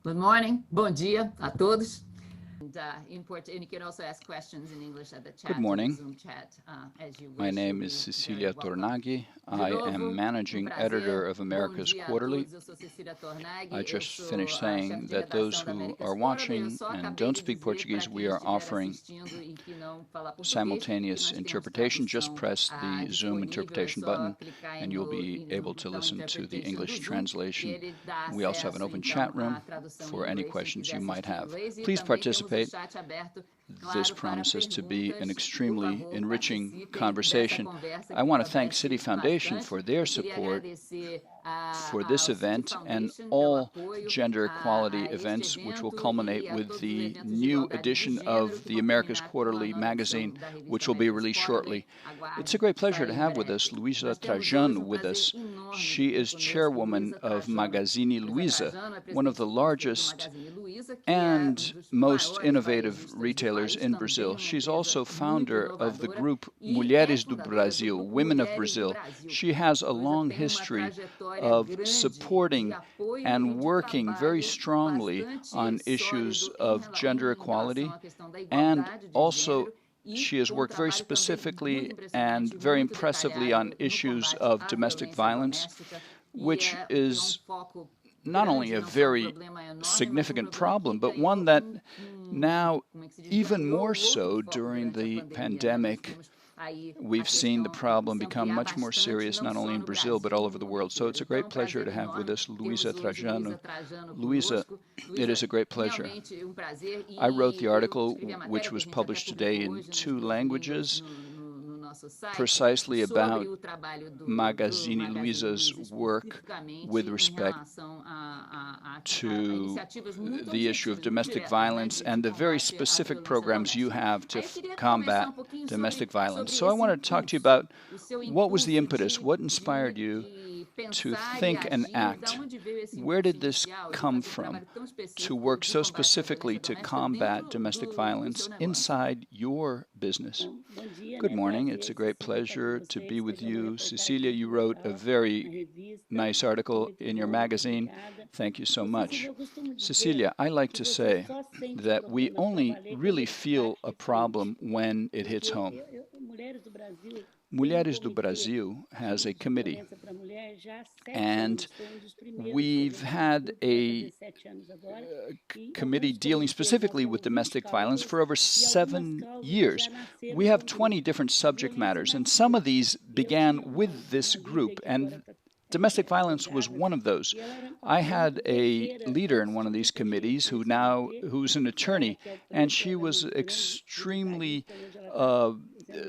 Good morning, bom dia a todos. And you can also ask questions in English at the chat. Good morning. Zoom chat, as you wish. My name is Cecilia Tornaghi. I am managing editor of America's Quarterly. I just finished saying that those who are watching and don't speak Portuguese, we are offering simultaneous interpretation. Just press the Zoom interpretation button and you'll be able to listen to the English translation. We also have an open chat room for any questions you might have. Please participate. This promises to be an extremely enriching conversation. I want to thank City Foundation for their support for this event and all gender equality events, which will culminate with the new edition of the America's Quarterly magazine, which will be released shortly. It's a great pleasure to have with us Luiza Trajano with us. She is chairwoman of Magazine Luiza, one of the largest and most innovative retailers in Brazil. She's also founder of the group Mulheres do Brasil, Women of Brazil. She has a long history of supporting and working very strongly on issues of gender equality, and also she has worked very specifically and very impressively on issues of domestic violence, which is not only a very significant problem, but one that now, even more so during the pandemic, we've seen the problem become much more serious, not only in Brazil, but all over the world. So it's a great pleasure to have with us Luiza Trajano. Luiza, it is a great pleasure. I wrote the article, which was published today in 2 languages, precisely about Magazine Luiza's work with respect to the issue of domestic violence and the very specific programs you have to combat domestic violence. So I want to talk to you about what was the impetus, what inspired you to think and act. Where did this come from to work so specifically to combat domestic violence inside your business? Good morning. It's a great pleasure to be with you. Cecilia, you wrote a very nice article in your magazine. Thank you so much. Cecilia, I like to say that we only really feel a problem when it hits home. Mulheres do Brasil has a committee, and we've had a committee dealing specifically with domestic violence for over 7 years. We have 20 different subject matters, and some of these began with this group, and domestic violence was one of those. I had a leader in one of these committees who's an attorney, and she was extremely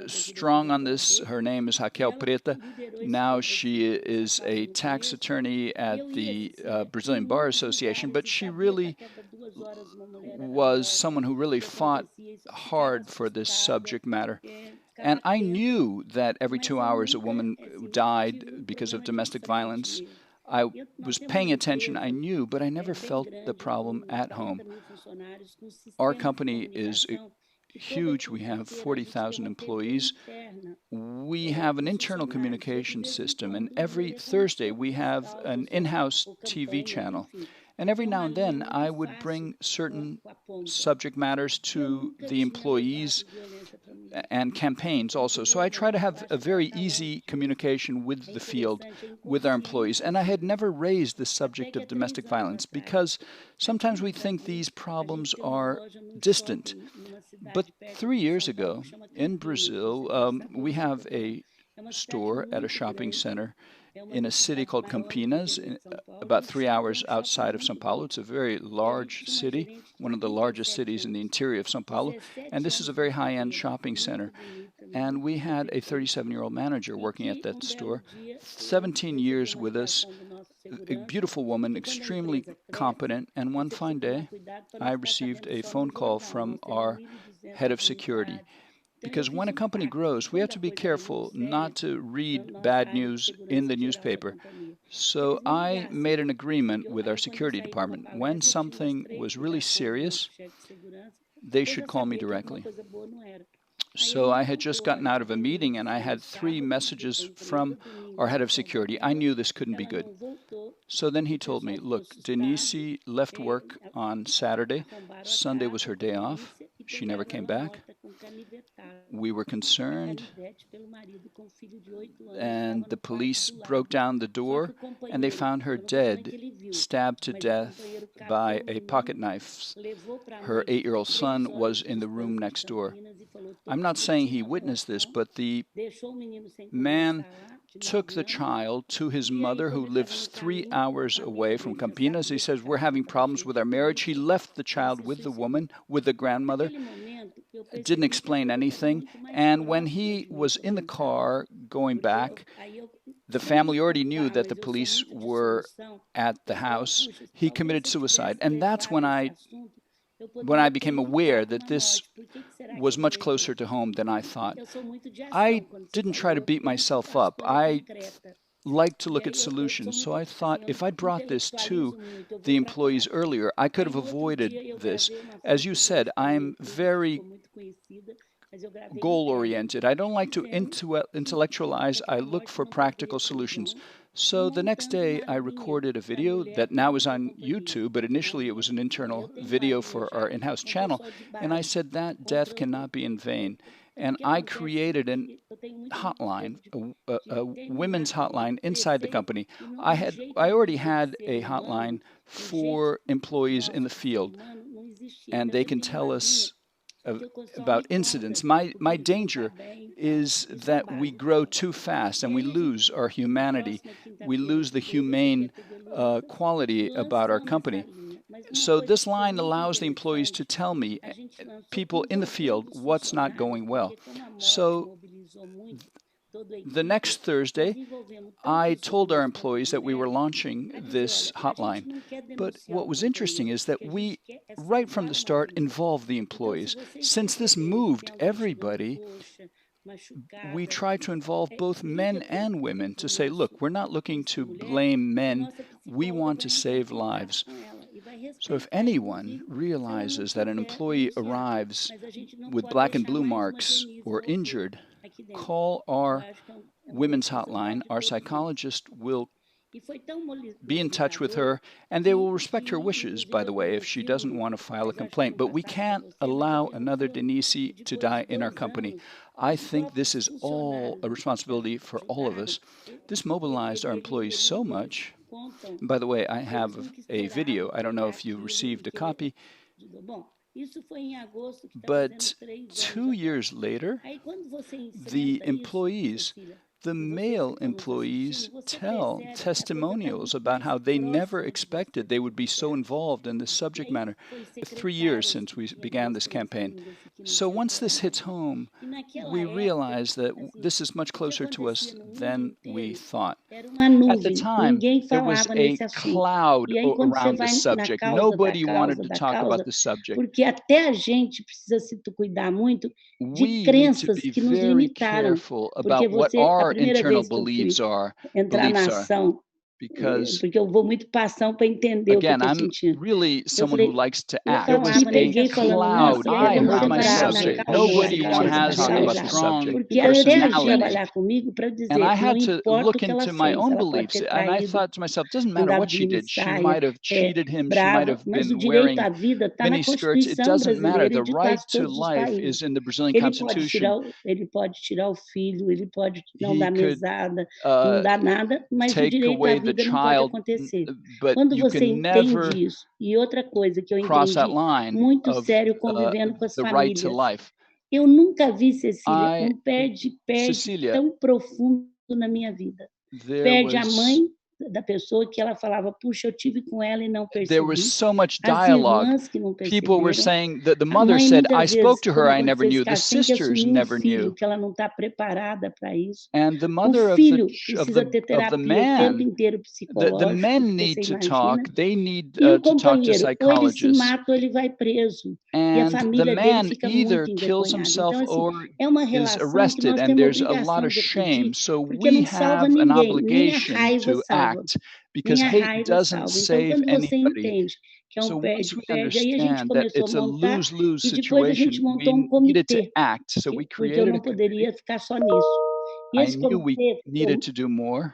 strong on this. Her name is Raquel Preta. Now she is a tax attorney at the Brazilian Bar Association, but she really was someone who really fought hard for this subject matter. And I knew that every 2 hours a woman died because of domestic violence. I was paying attention, I knew, but I never felt the problem at home. Our company is huge. We have 40,000 employees. We have an internal communication system, and every Thursday we have an in-house TV channel. And every now and then I would bring certain subject matters to the employees and campaigns also. So I try to have a very easy communication with the field, with our employees. And I had never raised the subject of domestic violence because sometimes we think these problems are distant. But 3 years ago in Brazil, we have a store at a shopping center in a city called Campinas, about 3 hours outside of São Paulo. It's a very large city, one of the largest cities in the interior of São Paulo, and this is a very high-end shopping center. And we had a 37-year-old manager working at that store, 17 years with us, a beautiful woman, extremely competent, and one fine day, I received a phone call from our head of security. Because when a company grows, we have to be careful not to read bad news in the newspaper. So I made an agreement with our security department. When something was really serious, they should call me directly. So I had just gotten out of a meeting, and I had 3 messages from our head of security. I knew this couldn't be good. So then he told me, look, Denise left work on Saturday. Sunday was her day off. She never came back. We were concerned, and the police broke down the door, and they found her dead, stabbed to death by a pocket knife. Her 8-year-old son was in the room next door. I'm not saying he witnessed this, but the man took the child to his mother, who lives 3 hours away from Campinas. He says, we're having problems with our marriage. He left the child with the woman, with the grandmother, didn't explain anything. And when he was in the car going back, the family already knew that the police were at the house. He committed suicide. And that's when I became aware that this was much closer to home than I thought. I didn't try to beat myself up. I like to look at solutions. So I thought, if I brought this to the employees earlier, I could have avoided this. As you said, I'm very goal-oriented. I don't like to intellectualize. I look for practical solutions. So the next day, I recorded a video that now is on YouTube, but initially it was an internal video for our in-house channel. And I said that death cannot be in vain. And I created a hotline, a women's hotline inside the company. I already had a hotline for employees in the field, and they can tell us about incidents. My danger is that we grow too fast and we lose our humanity. We lose the humane quality about our company. So this line allows the employees to tell me, people in the field, what's not going well. So the next Thursday, I told our employees that we were launching this hotline. But what was interesting is that we, right from the start, involved the employees. Since this moved everybody, we try to involve both men and women to say, look, we're not looking to blame men. We want to save lives. So if anyone realizes that an employee arrives with black and blue marks or injured, call our women's hotline. Our psychologist will be in touch with her, and they will respect her wishes, by the way, if she doesn't want to file a complaint. But we can't allow another Denise to die in our company. I think this is all a responsibility for all of us. This mobilized our employees so much. And by the way, I have a video. I don't know if you received a copy. But 2 years later, the employees, the male employees, tell testimonials about how they never expected they would be so involved in this subject matter. 3 years since we began this campaign. So once this hits home, we realize that this is much closer to us than we thought. At the time, there was a cloud around the subject. Nobody wanted to talk about the subject. Porque até a gente precisa se cuidar muito de We need to crenças be que nos very limitaram. careful Porque about what você, a our primeira internal vez que eu fui beliefs are, entrar na ação, because porque eu vou muito para ação para entender o que eu again, estou I'm sentindo. really Eu someone who falei, likes to eu act. There was me a peguei falando, cloud nossa, por que eu não around vou the parar na subject. causa Nobody da has causa a já? strong Porque ela veio personality. trabalhar comigo para And I dizer, não had to importa o look que ela into my fez, own ela pode beliefs. ter And I traído, thought to myself, doesn't matter andado what de she mini did. She saia, might have cheated him. She might brava, have mas o been direito à wearing vida está na mini skirts. It Constituição doesn't matter. brasileira e The de right quase to todos os life países. is in the Brazilian Ele pode tirar o filho, ele pode não He dar could mesada, não dar nada, mas o take direito à away the vida não pode child, acontecer. but Quando you você can never entende isso, e outra coisa que eu cross that entendi line muito of sério convivendo com as the right to famílias, life. eu nunca vi, Cecília, I, perde Cecilia, tão profundo na minha vida. there Perde a was mãe da pessoa que ela falava, puxa, eu tive com ela e não there was percebi. so much As dialogue. irmãs que não People were perceberam. saying that the A mother mãe, said, I muitas spoke vezes, to her, como I never aconteceu esse knew. The caso, tem que sisters assumir never filho, knew. que ela não está preparada para isso. And the O mother filho precisa ter of the terapia o tempo man, inteiro the psicológico, men porque need você to imagina. talk. They need E o to talk to companheiro, ou ele se psychologists. mata ou ele vai preso. E a And the família dele man fica either muito kills envergonhada. himself Então, assim, or é uma is relação que arrested, nós and temos there's a lot obrigação of de shame. pedir, So porque we não salva have an ninguém, nem a obligation raiva to salva. act, because Nem a hate raiva doesn't salva. Então, save quando você anybody. entende que é So um once we perde-perde, aí a gente understand that começou a it's a montar lose-lose e depois a gente situation, montou um we needed to comitê, act. So we porque eu created não a committee. poderia ficar só nisso. E I esse knew we comitê needed to do more.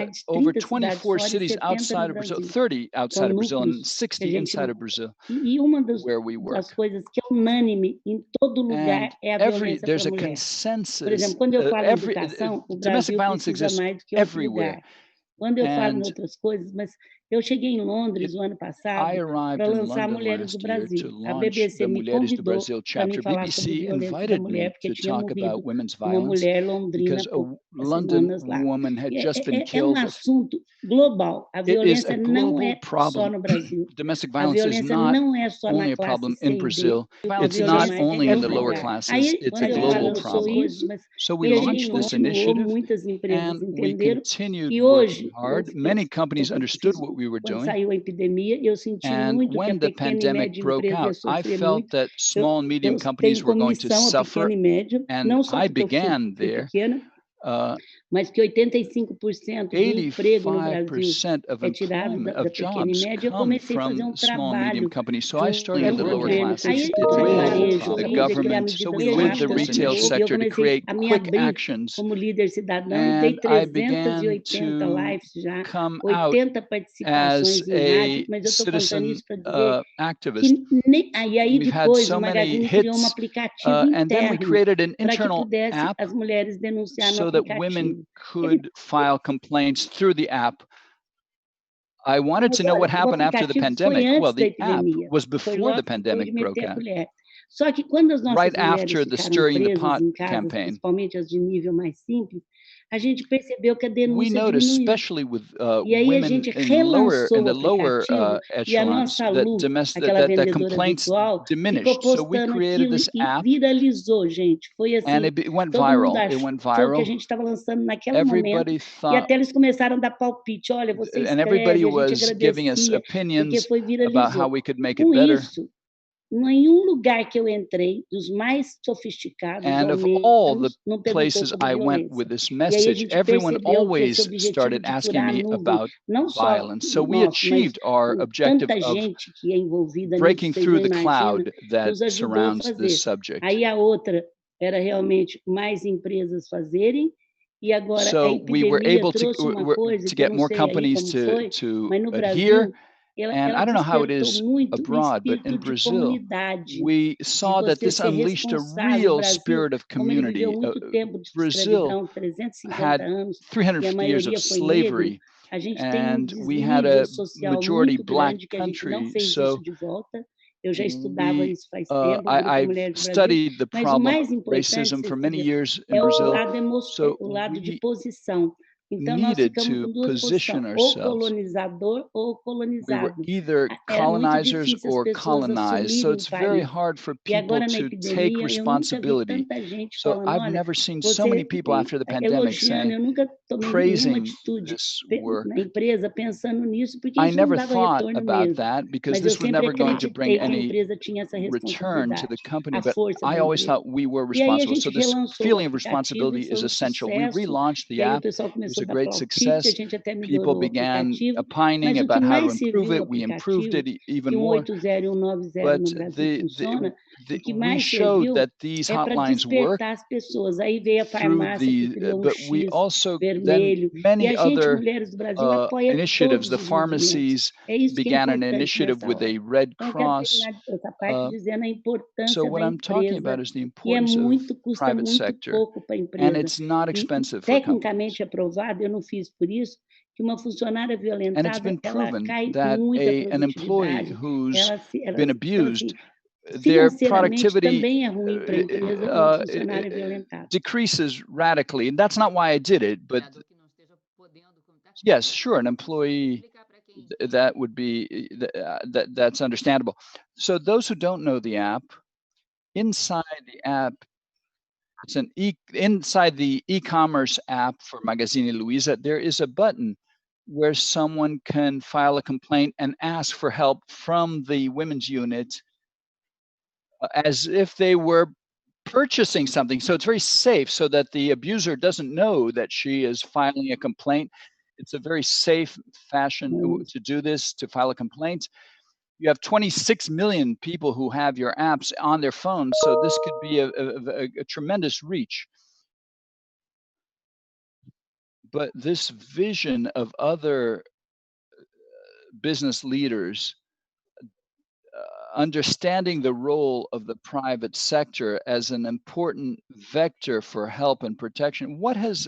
mais de over 30 cidades 24 fora e cities 70 outside no of Brazil, Brasil. 30 São outside of Brazil and núcleos que a 60 gente inside of Brazil, e uma where we work. das coisas que é unânime em todo lugar And é a violência there's para a a mulher. Por consensus. exemplo, quando eu falo em educação, o Domestic Brasil violence precisa exists mais do que outro everywhere. lugar. quando eu falo em And outras coisas, mas eu cheguei em Londres it, o ano I passado para arrived in lançar London Mulheres do last year to Brasil. A launch BBC the me Mulheres do convidou Brasil para me chapter. falar sobre BBC violência da invited mulher, me porque to tinha talk about morrido women's uma violence mulher londrina because há a poucas London semanas lá. woman had E just been é um killed. assunto global. A It is violência a não global é só problem. no Brasil. Domestic A violence is violência not não é só na only a classe problem C in e D. Brazil. A It's not violência only é in the lower global. classes. Aí, It's a quando a gente global lançou problem. isso, mas So we e a gente launched this continuou, initiative muitas empresas and we entenderam. continued E working hoje, hard. Many companies understood what we were quando doing. saiu a epidemia, eu senti And muito que a when the pequena e pandemic média broke empresa ia out, I sofrer felt muito. that small and medium Eu companies tenho were como going to missão a suffer. pequena e média, And não só I porque eu began fui there. pequena, mas que 85% do emprego no Brasil 85% of é tirado employment da of pequena e jobs média. Eu come comecei a fazer from um small and medium trabalho companies. So I started in the lower governo, com o classes setor de with varejo, the para poder criar government, so medidas with the rápidas. retail E eu sector to comecei create a me quick abrir actions. como líder cidadão e dei And I began 380 to lives já, come out 80 as participações em rádio, a mas eu estou contando citizen isso para dizer activist. que aí We've had depois so o many Magazine criou um hits, aplicativo and then we interno created an para que internal pudesse app as mulheres denunciar no so that women aplicativo. could file complaints through the app. I wanted Mas to know what olha, o happened after the aplicativo foi pandemic. Well, antes da the app epidemia, was foi before the logo depois de pandemic broke meter a out, colher. Só que quando as nossas right mulheres after the ficaram Stirring the presas Pot em casas, campaign. principalmente as de nível mais simples, a gente percebeu que a We denúncia noticed, diminuiu. especially with E aí a women gente in the relançou o lower aplicativo e a echelons, nossa that Lu, aquela that vendedora complaints virtual, ficou diminished. So we postando created aquilo this e app, viralizou, gente. Foi and assim, it went todo mundo viral. It achou went que a viral. gente estava lançando naquele momento Everybody e thought, até eles começaram a dar palpite. Olha, você and everybody escreve, a gente was giving us agradecia, porque opinions foi about how viralizou. we could make it Com better. isso, nenhum lugar que eu entrei, dos mais sofisticados And ao of all the menos, não perguntou places sobre I went violência. with this E aí a message, gente everyone percebeu que esse always objetivo started de asking furar a me nuvem, about não só violence. So we nosso, mas achieved our com objective tanta of gente que é envolvida nisso, breaking vocês through não the imaginam, cloud that nos ajudou a surrounds this fazer. subject. Aí a outra era realmente mais empresas fazerem, e agora a So we were epidemia able trouxe uma coisa to que eu get não more sei aí companies como foi, to mas no adhere. Brasil ela, And ela I don't know how it despertou is muito o abroad, but in espírito de Brazil, comunidade, we de saw that você this ser unleashed a responsável. O real Brasil, spirit of como ele viveu community. muito tempo de Brazil escravidão, 350 had anos, e a 350 years of maioria foi negro, slavery, a gente tem and we had desnível a social majority muito black grande que a gente não country. fez So isso de volta. Eu já estudava isso faz tempo, o Grupo I've Mulheres do Brasil, studied the mas o problem mais of importante, racism for many Cecília, years in é o Brazil. lado, So o lado de we posição. Então, nós needed ficamos to com duas position posições, ou ourselves. colonizador ou We were colonizado. either Era muito colonizers difícil as or pessoas colonized. So assumirem it's very país. hard for E people agora, na to take epidemia, eu nunca vi responsibility. tanta gente So falando, I've olha, never seen so many você people after the pandemic elogiando, saying, eu nunca tomei nenhuma praising atitude this work. na empresa pensando nisso, porque I isso não never dava thought retorno about mesmo. that because Mas eu this was sempre never going to bring acreditei que a any empresa tinha essa return to the responsabilidade, company, a but força I da always empresa. thought we were E aí a responsible. So gente this relançou o feeling of aplicativo e responsibility foi is um essential. We sucesso. relaunched E the aí o app. pessoal It começou was a a dar great palpite, a success. gente até People melhorou o began aplicativo, opining mas o que about how to mais improve serviu o it. We improved aplicativo, it even que um more. 80 e um 90 But no Brasil funciona, o que we mais showed serviu that these é para hotlines work despertar as pessoas. Aí veio a through farmácia que the, criou o but we X also then vermelho, e many a gente, other Mulheres do Brasil, apoia initiatives. todos The os movimentos. pharmacies É isso que é began an importante initiative nessa with a hora. Red Então, eu quero Cross. terminar essa parte dizendo a So importância what da I'm talking empresa, about is the e importance of custa private muito sector, pouco para a and empresa. it's not E expensive for companies. tecnicamente aprovado, eu não fiz por isso, que uma funcionária And it's violentada, been ela proven cai that muito a an employee produtividade, who's ela, been então, abused, assim, their financeiramente productivity também é ruim para a empresa uma funcionária violentada. decreases radically. And that's not why I did it, but yes, sure, an employee, that would be, that's understandable. So those who don't know the app, inside the app, it's inside the e-commerce app for Magazine Luiza, there is a button where someone can file a complaint and ask for help from the women's unit as if they were purchasing something. So it's very safe so that the abuser doesn't know that she is filing a complaint. It's a very safe fashion to do this, to file a complaint. You have 26 million people who have your apps on their phones, so this could be a tremendous reach. But this vision of other business leaders understanding the role of the private sector as an important vector for help and protection, what has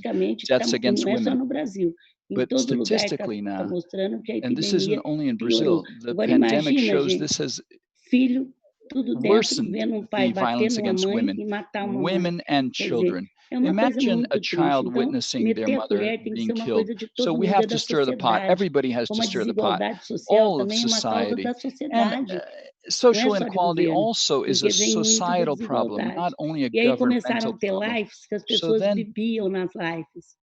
estatisticamente deaths against não é só women. no Brasil, em But todo lugar statistically tá now, mostrando que a and this isn't epidemia only in piorou. Brazil, the Agora pandemic imagina, shows gente, this has filho, tudo dentro, worsened vendo um pai the bater violence numa against mãe women, e matar uma mãe. women and Quer dizer, children. é uma coisa Imagine a muito triste. child Então, witnessing their meter a mother colher tem que ser being uma killed. coisa de So todo we mundo, have é da to stir the pot. sociedade. Everybody has Como to a stir the pot. desigualdade social All of também é uma causa society. da And sociedade, não é social só de inequality governo, also is a porque vem muito da societal problem, desigualdade. not only a E aí começaram governmental a ter problem. lives que as So pessoas then bebiam nas lives.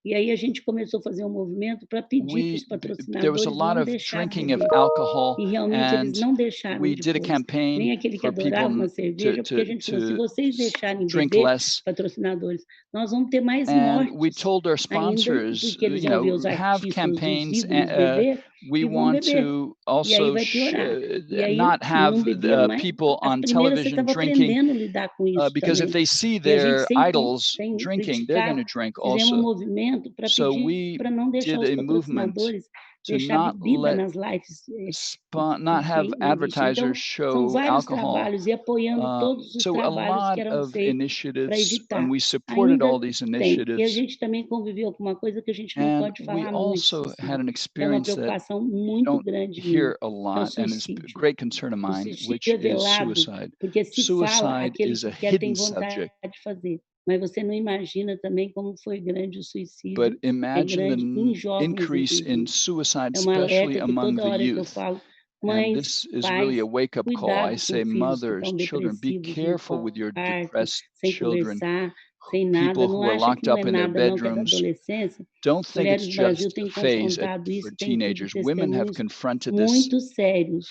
E aí a gente começou a fazer um movimento para pedir para os there was a patrocinadores lot não of deixar drinking of beber. alcohol, E realmente eles and não deixaram we did a depois. campaign Nem aquele que for adorava people uma cerveja, porque a gente falou, se vocês deixarem drink beber, less. patrocinadores, nós vamos ter mais And we mortes told our ainda, sponsors, porque eles vão ver os have artistas, os campaigns. ídolos beber We e vão want beber. to E aí also vai piorar. E aí not have não bebia mais. people As on primeiras você television estava drinking, aprendendo a lidar com isso because if também. they see E a gente their sempre, idols sem drinking, they're going criticar, to drink fizemos um also. movimento para So pedir we para não deixar did os a movement patrocinadores to deixar not bebida let nas lives, not have sem limite. Então, advertisers são show vários alcohol. trabalhos e apoiando todos os So a trabalhos que lot eram of feitos para initiatives, and evitar. we supported all Ainda these tem. E a initiatives. gente também conviveu com uma coisa que a gente não And pode we falar muito, also had Cecília. an É uma experience that preocupação you muito don't grande minha. hear a É o lot, and is a suicídio. great concern of O mine, suicídio which é is velado, suicide. porque se fala Suicide aquele is a que quer tem hidden vontade subject, de fazer, mas você não imagina também como foi grande o but suicídio, é imagine grande em the jovens, increase in inclusive. suicide, É um especially alerta que among toda the hora que eu youth. falo, And mães, this is really pais, a wake-up call. I cuidado com say, filhos que mothers, estão children, be depressivos no careful with your quarto, depressed sem children, conversar, sem nada. people Não who are acha que locked não up é in their nada não, que é da bedrooms. adolescência. Don't think it's Mulheres do Brasil just a têm phase confrontado for isso, tem tido teenagers. Women have testemunhos confronted this muito sérios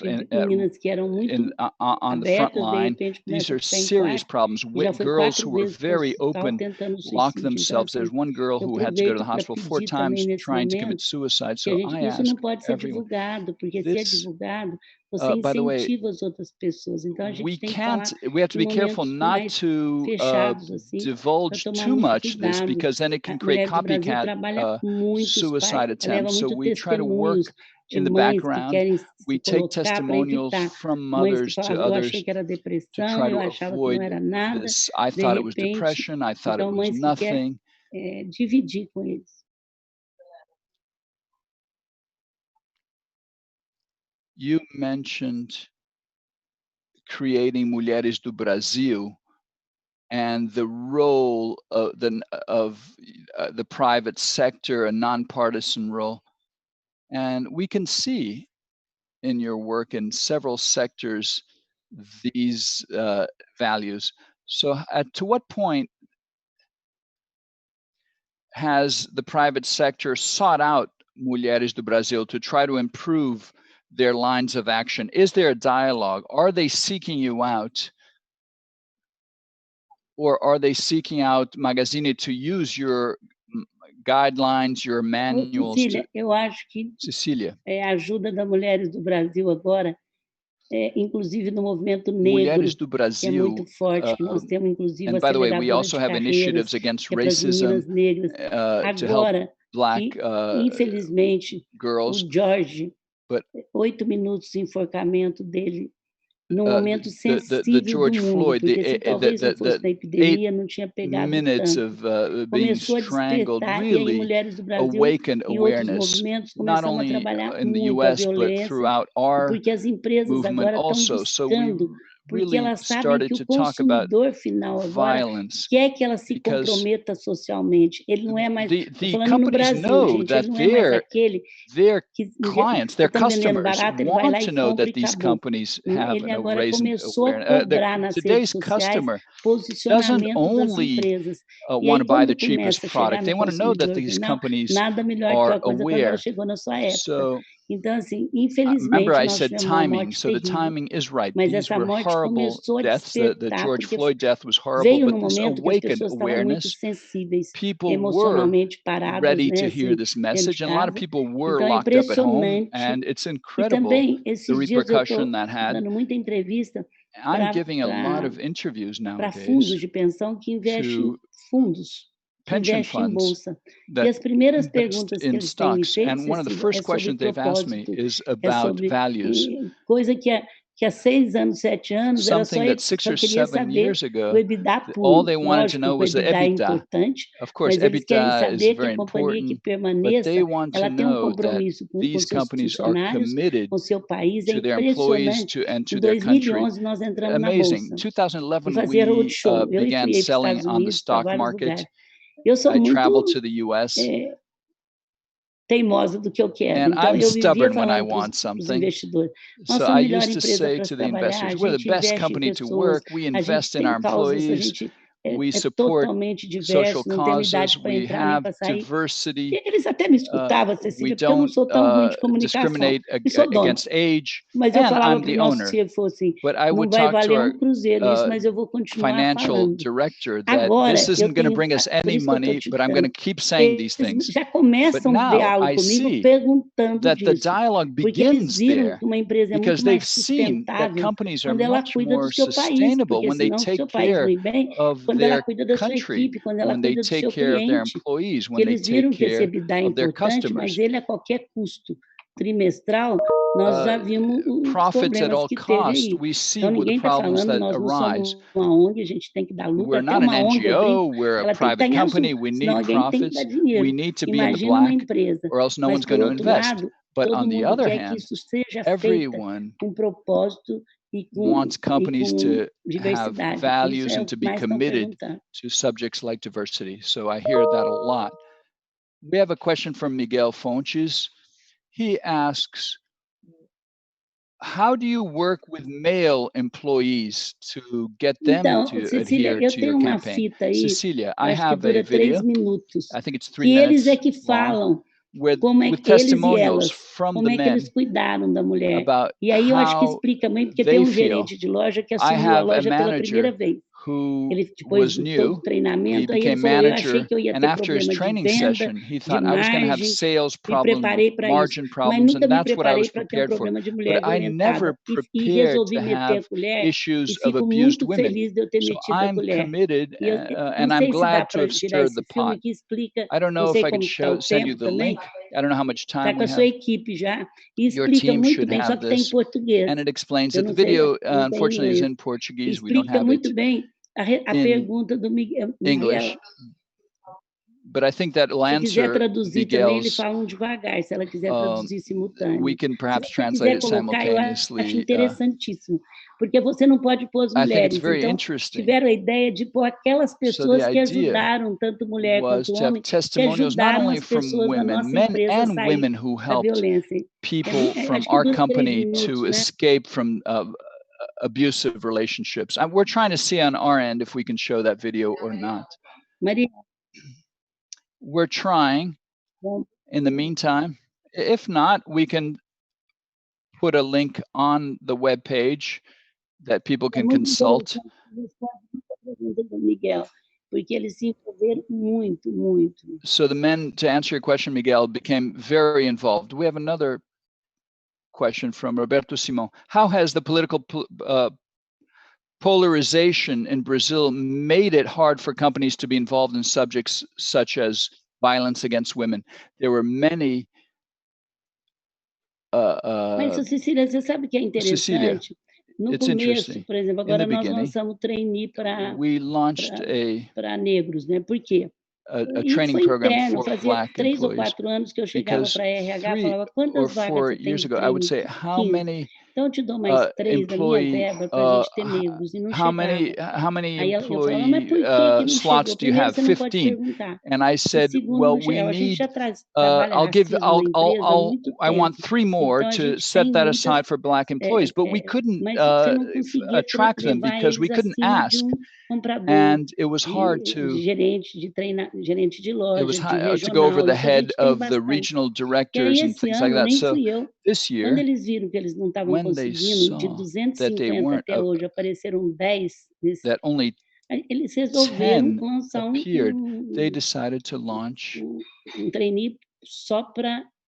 de meninas que eram muito on the front abertas, de line. repente These começam a are ficar em serious quarto, problems. e já foi Girls 4 who were vezes para o very hospital open tentando lock suicídio. Então, themselves. assim, There's one girl eu who had to go to the aproveito para hospital 4 pedir times também nesse trying to commit momento suicide. que So a gente, I isso ask não pode ser everyone, divulgado, porque se é this, divulgado, você by the way, incentiva as outras pessoas. Então, a gente tem que falar we have to em be careful momentos not mais to fechados, assim, para divulge tomar too muito much this, cuidado. because then it A can create Mulheres do Brasil copycat trabalha muito os pais, suicide leva attempts. So muito we try to testemunhos work de in the mães que background. querem se We take colocar para testimonials evitar. from Mães que mothers to falavam, eu achei others que era to depressão, try eu to achava que não avoid era nada, this. I de thought it was repente. depression. I thought it Então, was mães que querem nothing. dividir com eles. You mentioned creating Mulheres do Brasil and the role of the private sector, a nonpartisan role. And we can see in your work in several sectors these values. So, to what point has the private sector sought out Mulheres do Brasil to try to improve their lines of action? Is there a dialogue? Are they seeking you out? Or are they seeking out Magazine to use your guidelines, your manuals? Cecília, eu acho que Cecília, a ajuda das Mulheres do Brasil agora, inclusive no movimento Mulheres negro, do que é Brasil, muito forte, que nós temos inclusive and a by the way, we aceleradora also de have carreiras, initiatives against que é para as racism meninas negras. to help Agora, Black que, infelizmente, girls. o George, But 8 minutos de enforcamento dele, num momento the sensível do George mundo, Floyd, porque se talvez não fosse na 8 epidemia, não tinha pegado minutes tanto. of being Começou a strangled despertar, e aí really Mulheres do Brasil, awakened em outros awareness, movimentos, not começamos a only trabalhar in the muito a US, but violência, throughout our porque as empresas movement agora estão also. So we buscando, porque really elas sabem started que o to talk about consumidor final agora violence, quer que ela se because comprometa socialmente. Ele não é mais, estou the falando no companies Brasil, know gente, ele that não é mais aquele their que clients, their estão vendendo customers barato, ele vai want lá e to know compra that e these acabou. companies Não, have ele a agora raising começou a awareness. cobrar nas redes Today's sociais customer doesn't posicionamento das only empresas. E want aí, to buy the quando cheapest começa a chegar product, no they want to know that consumidor these final, companies nada melhor que are aquela coisa quando ela aware. chegou na sua época. So Então, assim, remember, infelizmente, I nós said tivemos uma timing. morte So the terrível. timing is right. Mas These essa were morte horrible começou a deaths. The despertar, George porque Floyd death was horrible, veio but no this momento que as awakened pessoas estavam muito awareness. sensíveis, People were emocionalmente paradas, ready né, to hear assim, this dentro message, de and a lot of casa. people were Então, é locked up at home, impressionante. and it's E incredible também, the esses dias, eu repercussion estou that had. dando muita entrevista I'm giving a lot of para interviews fundos nowadays de pensão que investem to fundos, que pension investem em funds bolsa. E that as primeiras invest perguntas que in eles têm me stocks. feito, And one of the Cecília, é first sobre questions they've asked me propósito, is é about sobre values. coisa que que há 6 anos, 7 anos, ela something that 6 só or queria 7 saber years o ago, EBITDA all puro. they wanted to Lógico know que o was the EBITDA é EBITDA. importante, Of course, mas eles querem EBITDA is saber que very a companhia que important, but permaneça, they want to ela tem know that compromisso com these seus companies are funcionários, committed com seu país. É to their employees impressionante. and to Em their country. 2011, nós entramos na Amazing. Bolsa. 2011, E fazia we roadshow. Eu began fui para os selling Estados on the Unidos, para stock vários market. lugares. Eu sou I traveled muito to the US. teimosa do que eu quero. And Então, I'm eu vivia stubborn when I falando para want os something. investidores, nós So somos a I melhor used to empresa say para to se the trabalhar, a investors, we're the gente best investe em company to pessoas, work. We a gente invest in tem our causas, a employees. gente We é support totalmente social diverso, não tem causes. idade para We entrar nem have para sair. diversity. E eles até me escutavam, We Cecília, porque eu não don't sou tão ruim de comunicação. discriminate E sou dona. against age. Mas eu And falava I'm para o the nosso owner. CFO assim, But I não would vai talk to valer our cruzeiro isso, mas eu vou continuar financial falando. director that Agora, this eu isn't going to tenho, bring us por any isso que eu estou money, te but I'm going to dizendo, keep saying these eles things. já But começam o now diálogo I comigo see perguntando that the disso, dialogue porque eles begins viram there que uma empresa é muito because they've mais seen that sustentável companies are quando ela much cuida do more seu país, sustainable porque when they senão se o take seu país não care ir bem, of quando ela their cuida da sua country, equipe, quando ela when they cuida do take seu care of their cliente, employees, que when they eles take viram que esse care EBITDA é of their importante, customers. mas ele a qualquer custo trimestral, nós já vimos os Profits at problemas all que teve costs, aí. we see Então, what the ninguém está problems falando, that nós não arise. somos uma ONG, a gente tem que dar lucro. We're Até not an uma ONG, eu brinco, NGO, we're a ela tem que private estar em azul, company. We senão need alguém tem que dar profits. dinheiro. We need to be in the Imagina uma black, empresa. or else no Mas, one's por going to outro invest. lado, But todo on the mundo other quer que hand, isso seja feito everyone com propósito e wants companies com to have diversidade. Isso values é and o to que be mais estão committed perguntando. to subjects like diversity. So I hear that a lot. We have a question from Miguel Fontes. He asks, how do you work with male employees to get them Então, to Cecília, adhere eu to your tenho uma campaign? fita aí, Cecilia, I acho que have a dura 3 video, minutos, I think it's 3 que eles é minutes que long, falam with como é que eles e testimonials elas, from como the é que eles men cuidaram da mulher. about E aí eu acho que how explica muito, porque they tem um feel. gerente de loja que I assumiu a have a loja pela primeira manager vez. who Ele, depois was de todo new, o he treinamento, aí ele became falou, eu achei manager, que eu ia and ter after his problema de training venda, session, he de thought I was going to have margem, sales me problems, preparei para isso, margin mas problems, nunca and me that's what I preparei was para ter um prepared for. problema de But mulher I violentada. never E prepared resolvi to meter a have colher, e issues of fico abused muito women. feliz de eu ter So metido a I'm colher. committed, E eu não and I'm sei se dá glad to para have girar stirred esse the filme pot. que explica, I don't não know if sei I could como está o send you tempo the também, link. I don't know how much está time com we a sua have. equipe já, e Your explica team muito should bem, só have que está em this, português. and it explains Eu it. não The sei, video, não tem unfortunately, is inglês. in Portuguese. We don't Explica have muito it bem a in pergunta do Miguel. English. But I think that will Se quiser answer traduzir também, eles Miguel's. falam devagar, se ela quiser traduzir We simultâneo. can Se perhaps você translate quiser it colocar, eu acho simultaneously. interessantíssimo, porque você não pode pôr as I think it's mulheres. very Então, interesting. tiveram a ideia de pôr aquelas So the pessoas que idea ajudaram, tanto mulher was quanto to have homem, que testimonials not ajudaram only as from pessoas da women, nossa men empresa a and sair women who da helped violência. people from Acho que our dura 3 company minutos, to né? escape from abusive relationships. We're trying to see on our end if we can show that video or not. Maria, We're trying. In the meantime, if not, we can put a link on the web page that people can consult. Miguel, porque eles se envolveram muito, muito. So the men, to answer your question, Miguel, became very involved. We have another question from Roberto Simon. How has the political polarization in Brazil made it hard for companies to be involved in subjects such as violence against women? There were many. Mas, Cecília, você sabe que é Cecilia, interessante? No it's começo, interesting. por exemplo, In the agora nós beginning, lançamos trainee we launched para negros, né? Por quê? a Isso training foi program interno. for Fazia Black 3 ou employees 4 anos que eu chegava because para a RH e 3 falava, or quantas vagas 4 você tem years de ago, I would trainee? say, how 15. many Então, eu te dou mais 3 da minha employee, verba para a gente ter negros. E não how chegava. many Aí eu falava, mas employee por que que não slots chegou? do you Primeiro, have? você não pode 15. perguntar. And I E said, segundo, well, não we chegava. A gente need. já trabalha racismo na empresa há muito I want tempo. 3 more Então, a to gente set tem that muitas, aside for Black employees, but we couldn't mas você não conseguia attract them levar because we eles couldn't acima de ask, comprador, and it was hard de to. gerente gerente de It was loja, de hard to go over regional. the Isso a head gente tem of the bastante. regional E aí, directors and esse things like ano, that. nem So fui eu. this Quando year, eles viram que eles não estavam when they conseguindo, de saw that they 250 weren't até hoje, apareceram 10 nesse. that only Eles resolveram 10 lançar appeared, they decided to launch trainee só para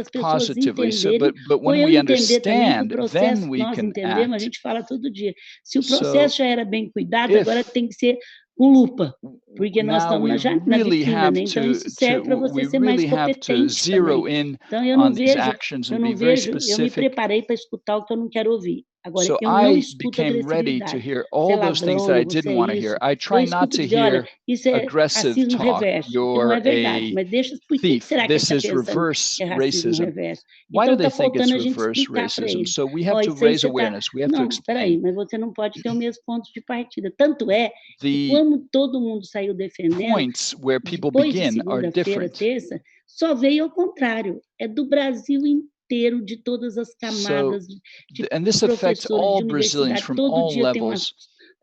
as pessoas positively. entenderem, But ou when eu we entender também que o understand, processo then que we nós can entendemos, a act. gente fala todo dia. Se o So processo já era bem cuidado, agora if tem que ser com lupa. Porque nós now estamos we já na really vitrina, have né, então isso serve para você we ser mais really have to competente zero também. in Então on these actions eu and be não very vejo eu me specific. preparei para escutar o que eu não quero ouvir. Agora, So eu não I escuto became ready to agressividade. hear Você é all those things that ladrão, I você didn't é want to hear. isso. I Eu try not escuto to dizer: "Olha, hear isso é aggressive racismo talk. reverso", que não You're é verdade, a mas deixa por que thief. será que ele This está is pensando reverse que é racismo racism. reverso? Why do Então they está think it's faltando a gente reverse explicar para racism? ele: So we have "Ó, to isso aí raise você está". awareness. We have to Não, espera aí, explain. mas você não pode ter o mesmo ponto de partida. Tanto é que The como todo mundo saiu defendendo, points where people depois de begin are segunda-feira, different. terça, só veio ao contrário. É do Brasil inteiro, de todas as So, camadas, de and this affects professores all de Brazilians universidade. from Todo all dia tem levels.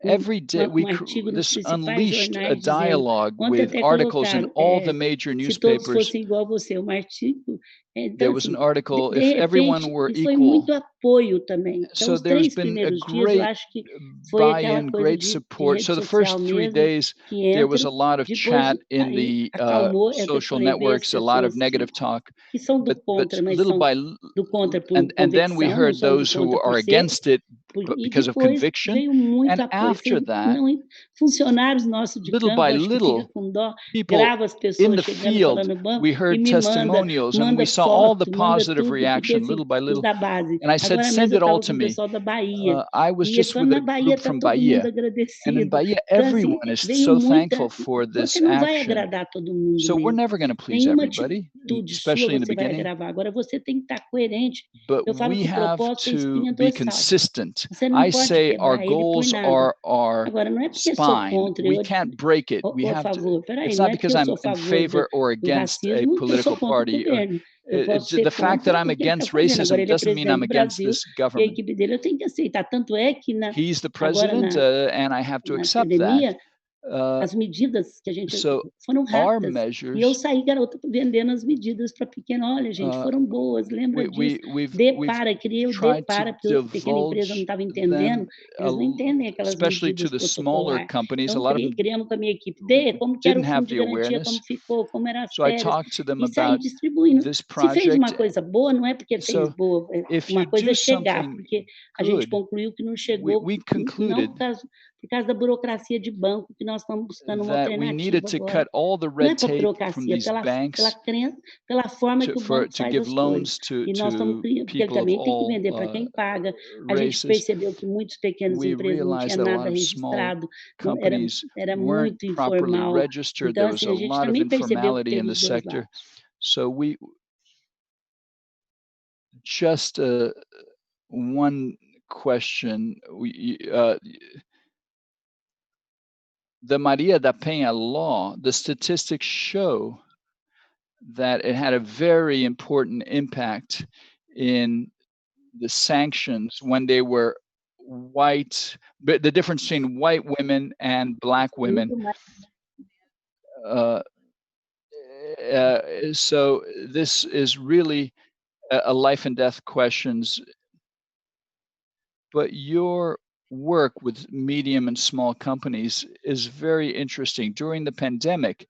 Every day, artigo nos this principais unleashed a jornais dizendo. dialogue Ontem with até articles in colocaram, all the major se todos newspapers. fossem igual você, um artigo. Então, There was an assim, article, de if everyone repente, were e foi equal. muito apoio também. Então, So os there's 3 been a primeiros dias, eu great acho que foi aquela buy-in, coisa great de support. So rede the social first 3 mesmo, days, que there was entra, a lot of depois chat in aí the acalmou, é o que eu social falei, ver as networks, a lot of pessoas negative talk. que são do But contra, mas little são by do contra por and then we convicção, não heard são do those who contra por are ser, against it e because of depois conviction. veio muito And apoio. after Vocês that, não, funcionários nossos de little by campo, acho que fica little, com dó, people grava as in pessoas the chegando, field, falando bam, we e heard me testimonials and we manda saw all the foto, manda positive tudo, porque reaction assim, little by os little. da base. And I said, Agora send mesmo eu it all estava to com o me. pessoal da Bahia, I was e eles just falam, with a na Bahia group está from todo mundo Bahia. And in agradecido. Bahia, Então, assim, everyone is veio so muita. thankful for Você this não vai action. agradar todo mundo So we're mesmo. never going to please Nenhuma everybody, atitude sua especially in the você vai beginning. agravar. Agora você tem que estar coerente. But Eu falo we que have propósito é to espinha be dorsal. consistent. Você não I pode say our quebrar ele por goals nada. are our Agora, não é porque sou spine. contra, We can't break it. We ou a have to. favor. Peraí, It's não not é porque because eu I'm sou a in favor favor or do against a racismo que eu sou political contra o party. governo. Eu posso ser The fact that contra I'm o que ele está against fazendo. Agora, racism ele é doesn't mean presidente I'm do against Brasil this e a government. equipe dele eu tenho que aceitar. Tanto é que He's the agora president, and I have to na accept that. pandemia, as medidas que a gente So foram our rápidas. E eu measures, saí, garota, vendendo as medidas para pequeno. Olha, gente, foram boas, lembra disso. we've Criei o tried to porque a pequena empresa não divulge estava entendendo. them, Eles não entendem aquelas especially to medidas the smaller protocolar. companies. A Então, lot of them criamos com a minha equipe. Como que era o didn't fundo have de the garantia, awareness. como ficou, como eram as So I férias. talked to them E saí about distribuindo. this Se fez uma project. coisa boa, não é porque fez So boa. if you Uma coisa do é chegar, something porque a gente good, concluiu que não chegou, we não concluded por causa da burocracia de banco, que nós estamos buscando uma that we needed alternativa to agora. cut all the Não é red por tape from burocracia, these pela banks crença, pela forma que o banco to faz give as coisas. loans E nós estamos to criando, porque ele people of também tem que all vender para quem paga. A gente races. percebeu que muitas pequenas We empresas não realized tinham that a nada lot of small registrado, companies era weren't muito properly informal. registered. Então, There was assim, a a gente lot of também percebeu que informality in teve the os dois sector. lados. So we just one question. The Maria da Penha law, the statistics show that it had a very important impact in the sanctions when they were white, but the difference between white women and black women. Muito mais. So this is really a life and death questions. But your work with medium and small companies is very interesting. During the pandemic,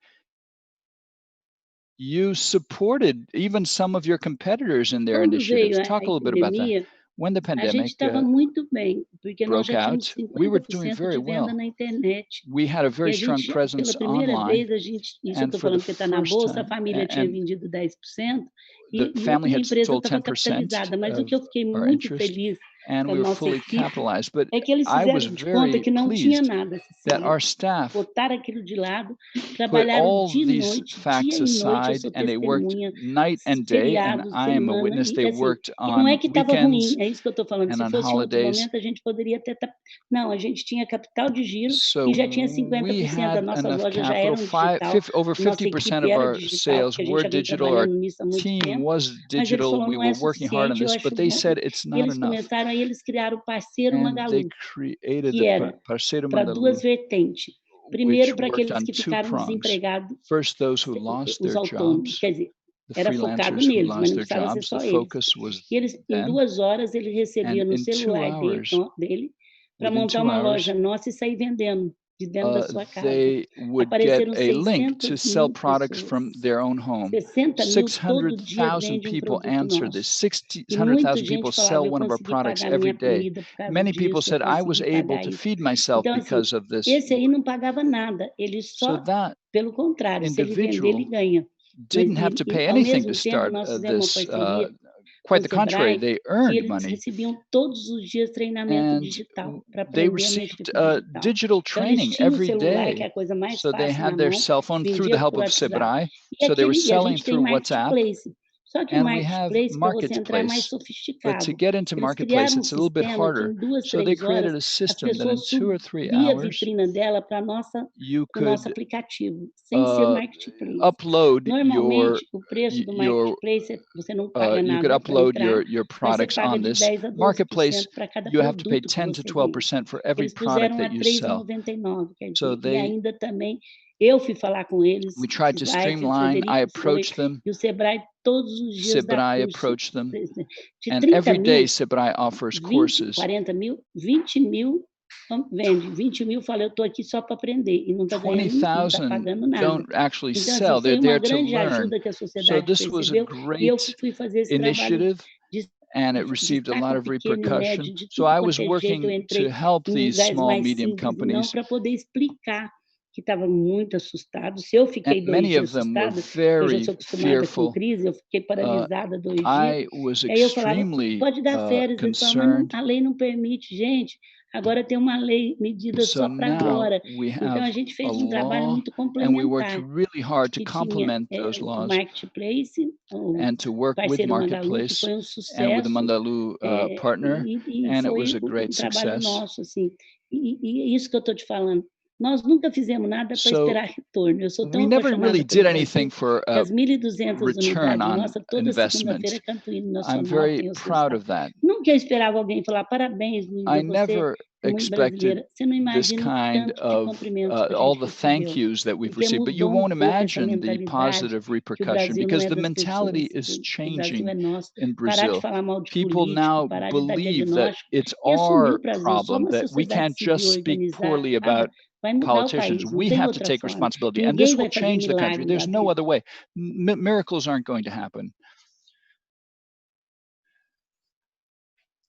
you supported even some of your competitors in their Quando veio initiatives. a Talk a little bit about that. epidemia, When the a gente pandemic estava muito bem, porque nós broke já tínhamos out, we were doing 50% very de venda well. na internet. We had a E very a strong gente, presence pela primeira online, vez, isso eu and estou for the falando porque está na first bolsa, a time, família tinha and vendido 10% the e family a had empresa sold estava 10% capitalizada. Mas o of que eu fiquei our muito interest, feliz and com a we were nossa fully equipe capitalized. But é que eles I was fizeram de conta very que não tinha pleased nada, that Cecília. our staff Botaram aquilo de lado, put trabalharam all de these noite, dia facts e noite, eu aside, sou and they worked testemunha, night and day, and feriados, I am a semana, witness. e They assim, worked e não é on que estava weekends ruim, é isso que eu estou falando. and Se on fosse em outro holidays. momento, a gente poderia ter. Não, a gente tinha capital de giro So e já tinha we 50% das had nossas enough lojas já capital. eram digital. Over Nossa 50% equipe of era our digital, sales porque a gente were já vem digital. Our trabalhando nisso há muito team tempo. was Mas eles digital. falaram, We não é were working hard on suficiente, eu this, acho but they bom. said it's E not eles enough. começaram, aí eles criaram o Parceiro And they Magalu, created que the era Parceiro para duas Magalu, vertentes. which Primeiro, para worked aqueles on que two ficaram prongs. desempregados, First, those who lost os their autônomos, jobs, quer dizer, the era focado freelancers who neles, mas lost não their precisava ser jobs. The só eles. focus was E eles, em them. 2 horas, ele recebia And no in 2 celular hours, dele para within montar 2 uma hours, loja nossa e sair vendendo. de dentro da sua casa. they would get Apareceram a link to 600 sell mil products pessoas. from their own home. 60.000 todo dia 600,000 vendem people produto answered nosso. this. E muita 600,000 gente people falava, sell eu one of our consegui products pagar every minha day. comida por causa Many people disso, eu said, I was consegui able pagar to isso. feed myself Então, assim, because of this esse aí work. não pagava nada, ele So só, that pelo contrário, se ele vender, ele individual ganha. Mas, didn't have to pay ao anything to mesmo tempo, start nós fizemos uma this. parceria com Quite o the contrary, Sebrae, they que earned eles money. recebiam todos os dias treinamento And digital para they aprender a received mexer com digital. digital Então, eles training tinham o every celular, que é day. a coisa mais So they fácil na had their mão, cell phone through the vendia help por of WhatsApp. Sebrae. E, So they were e a selling gente tem through WhatsApp. marketplace. Só que o And we have marketplace, para você entrar, é mais marketplace. But to sofisticado. get into Eles marketplace, criaram um it's a little bit sistema que harder. em 2, So they 3 horas, created a as system that in pessoas 2 or 3 subiam a hours, vitrina dela para o you nosso could aplicativo, sem ser marketplace. upload Normalmente, o preço do your marketplace, você não paga you could nada para upload entrar, your mas você products paga on de this 10 a marketplace. 12% para cada You have to pay produto que 10 to você vende. 12% for every Eles product puseram a that you sell. 3,99, quer So dizer, e they ainda também eu fui falar com eles, we tried to Slide, o streamline. I Frederico foi, approached them. e o Sebrae todos os dias dá Sebrae curso. approached them. De And 30 every day mil, Sebrae offers 20, courses. 40 mil, 20 mil vende. 20 mil fala, eu estou aqui só para aprender. E não está ganhando, não está 20,000 pagando nada. don't actually Então, sell. assim, foi They're uma there to grande learn. ajuda que a So sociedade this was a percebeu. E eu great fui fazer esse trabalho initiative, de and it received a lot destaca of pequeno e repercussion. médio, de So tudo I quanto was é jeito. Eu working entrei to help em these lugares small, mais medium simples e não companies. para poder explicar, que estava muito assustado. Se eu And fiquei 2 many dias of them were assustada, eu já very sou acostumada com fearful. crise, eu fiquei paralisada 2 dias. I was E aí eu falava, extremely pode dar férias. Eles falavam, mas concerned. a lei não permite, gente. Agora tem uma lei, medida So só para now agora. we Então, have a gente a fez um trabalho law, muito and we worked complementar, really hard to que tinha complement those o laws marketplace, o and to work with parceiro Magalu, que Marketplace foi um and with the sucesso, Mandalu partner, e and it foi was a great um trabalho success. nosso, assim. E isso que eu estou te falando. Nós nunca fizemos nada para So esperar retorno. Eu sou tão we never apaixonada really pelo did anything Brasil, for que a as 1.200 return unidades on nossas, toda segunda-feira investment. é canto hino I'm nacional, very tem o seu proud estado. of that. Nunca eu esperava alguém falar, parabéns, Luiza, I você never é muito expected brasileira. Você não this imagina o kind tanto de of cumprimentos que a all gente the thank recebeu, yous that we've porque received, but you mudou um won't pouco essa imagine the mentalidade positive que o repercussion Brasil não because é the das mentality pessoas, is que o Brasil é changing nosso. in Parar de Brazil. falar mal de People político, now parar de dar believe that diagnóstico it's e assumir our o Brasil. Só problem, uma that we sociedade can't civil just speak organizada poorly about vai mudar o politicians. país, não We tem have to outra take forma. responsibility, and Ninguém this will vai fazer change the country. milagre There's da no vida. other way. Miracles aren't going to happen.